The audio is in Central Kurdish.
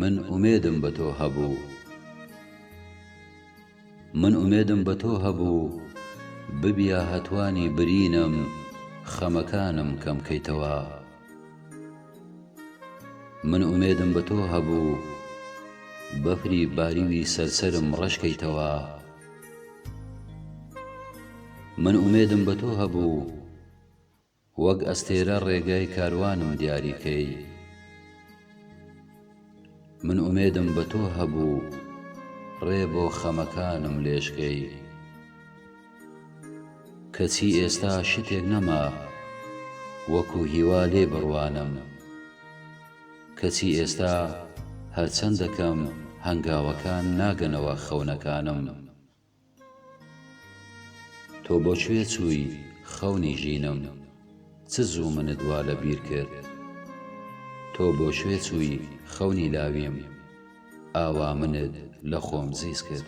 من ئومێدم بە تۆ هەبوو، من ئومێدم بە تۆ هەبوو، ببیە هەتوانی برینم، خەمەکانم کەم کەیتەوە. من ئومێدم بە تۆ هەبوو، بەفری باریوی سەرسەرم ڕەشکەیتەوە. من ئومێدم بە تۆ هەبوو، وەک ئەستێرە ڕێگای کاروانم دیاریکەی. من ئومێدم بە تۆ هەبوو، ڕێ بۆ خەمەکانم لێشکەی. کەچی ئێستا شتێک نەما، وەکو هیوا لێ بڕوانم. کەچی ئێستا هەرچەندەکەم هەنگاوەکان ناگەنەوە خەونەکانم. تۆ بۆکوێ چووی خەونی ژینم، چ زوو منت وا لە بیر کرد. تۆ بۆکوێ چووی خەونی لاویم، ئاوا منت لە خۆم زیز کرد.